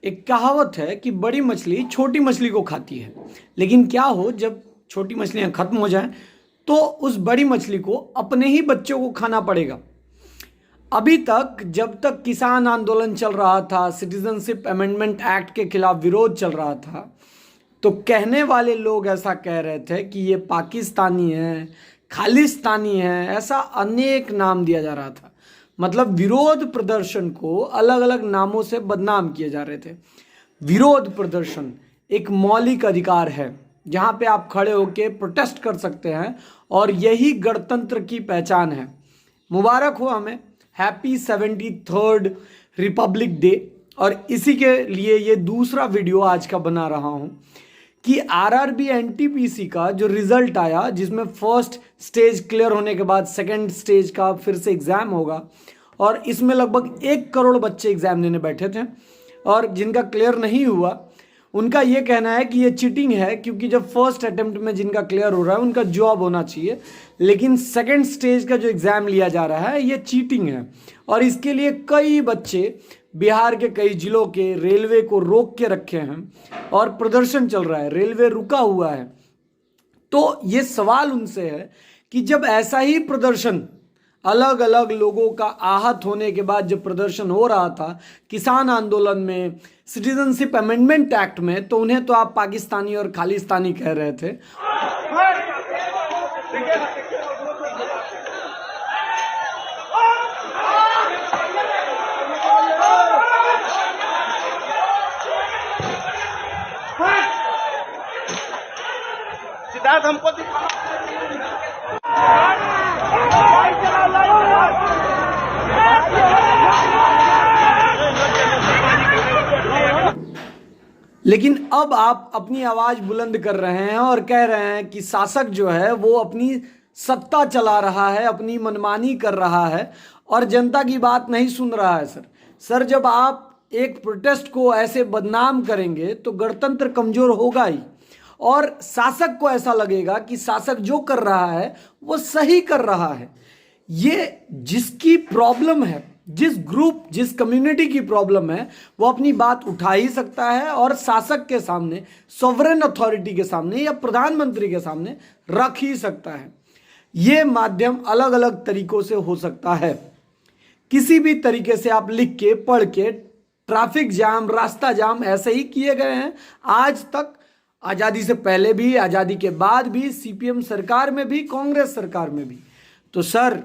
एक कहावत है कि बड़ी मछली छोटी मछली को खाती है, लेकिन क्या हो जब छोटी मछलियां खत्म हो जाएं तो उस बड़ी मछली को अपने ही बच्चों को खाना पड़ेगा। अभी तक जब तक किसान आंदोलन चल रहा था, सिटीजनशिप अमेंडमेंट एक्ट के खिलाफ विरोध चल रहा था, तो कहने वाले लोग ऐसा कह रहे थे कि ये पाकिस्तानी है, खालिस्तानी है, ऐसा अनेक नाम दिया जा रहा था। मतलब विरोध प्रदर्शन को अलग अलग नामों से बदनाम किए जा रहे थे। विरोध प्रदर्शन एक मौलिक अधिकार है जहां पे आप खड़े होकर प्रोटेस्ट कर सकते हैं और यही गणतंत्र की पहचान है। मुबारक हो हमें, हैप्पी 73rd रिपब्लिक डे। और इसी के लिए ये दूसरा वीडियो आज का बना रहा हूं कि आरआरबी एनटीपीसी का जो रिजल्ट आया, जिसमें फर्स्ट स्टेज क्लियर होने के बाद सेकंड स्टेज का फिर से एग्जाम होगा, और इसमें लगभग 1 करोड़ बच्चे एग्जाम देने बैठे थे और जिनका क्लियर नहीं हुआ उनका ये कहना है कि ये चीटिंग है, क्योंकि जब फर्स्ट अटेम्प्ट में जिनका क्लियर हो रहा है उनका जॉब होना चाहिए, लेकिन सेकंड स्टेज का जो एग्ज़ाम लिया जा रहा है ये चीटिंग है। और इसके लिए कई बच्चे बिहार के कई जिलों के रेलवे को रोक के रखे हैं और प्रदर्शन चल रहा है, रेलवे रुका हुआ है। तो ये सवाल उनसे है कि जब ऐसा ही प्रदर्शन अलग अलग लोगों का आहत होने के बाद जब प्रदर्शन हो रहा था किसान आंदोलन में, सिटीजनशिप अमेंडमेंट एक्ट में, तो उन्हें तो आप पाकिस्तानी और खालिस्तानी कह रहे थे। सिद्धार्थ हमको लेकिन अब आप अपनी आवाज बुलंद कर रहे हैं और कह रहे हैं कि शासक जो है वो अपनी सत्ता चला रहा है, अपनी मनमानी कर रहा है और जनता की बात नहीं सुन रहा है। सर जब आप एक प्रोटेस्ट को ऐसे बदनाम करेंगे तो गणतंत्र कमजोर होगा ही, और शासक को ऐसा लगेगा कि शासक जो कर रहा है वो सही कर रहा है। ये जिसकी प्रॉब्लम है, जिस ग्रुप, जिस कम्युनिटी की प्रॉब्लम है, वो अपनी बात उठा ही सकता है और शासक के सामने, सॉवरेन अथॉरिटी के सामने या प्रधानमंत्री के सामने रख ही सकता है। ये माध्यम अलग अलग तरीकों से हो सकता है। किसी भी तरीके से आप लिख के, पढ़ के, ट्रैफिक जाम, रास्ता जाम ऐसे ही किए गए हैं आज तक, आज़ादी से पहले भी, आज़ादी के बाद भी, सीपीएम सरकार में भी, कांग्रेस सरकार में भी। तो सर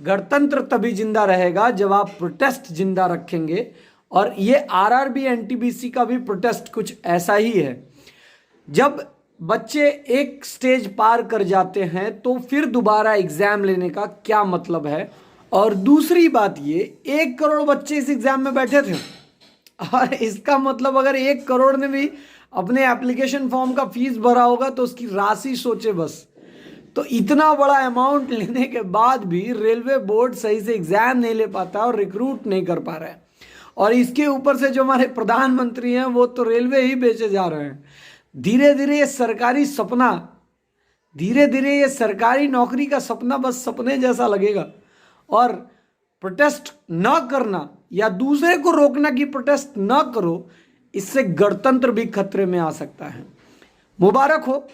गणतंत्र तभी जिंदा रहेगा जब आप प्रोटेस्ट जिंदा रखेंगे, और ये आरआरबी एनटीपीसी का भी प्रोटेस्ट कुछ ऐसा ही है। जब बच्चे एक स्टेज पार कर जाते हैं तो फिर दोबारा एग्जाम लेने का क्या मतलब है। और दूसरी बात, ये 1 करोड़ बच्चे इस एग्जाम में बैठे थे, और इसका मतलब अगर 1 करोड़ ने भी अपने एप्लीकेशन फॉर्म का फीस भरा होगा तो उसकी राशि सोचे बस। तो इतना बड़ा अमाउंट लेने के बाद भी रेलवे बोर्ड सही से एग्जाम नहीं ले पाता और रिक्रूट नहीं कर पा रहा है। और इसके ऊपर से जो हमारे प्रधानमंत्री हैं वो तो रेलवे ही बेचे जा रहे हैं। धीरे धीरे ये सरकारी सपना, धीरे धीरे ये सरकारी नौकरी का सपना बस सपने जैसा लगेगा। और प्रोटेस्ट न करना या दूसरे को रोकना कि प्रोटेस्ट न करो, इससे गणतंत्र भी खतरे में आ सकता है। मुबारक हो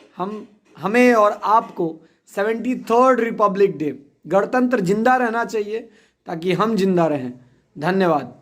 हमें और आपको 73rd रिपब्लिक डे। गणतंत्र जिंदा रहना चाहिए ताकि हम जिंदा रहें। धन्यवाद।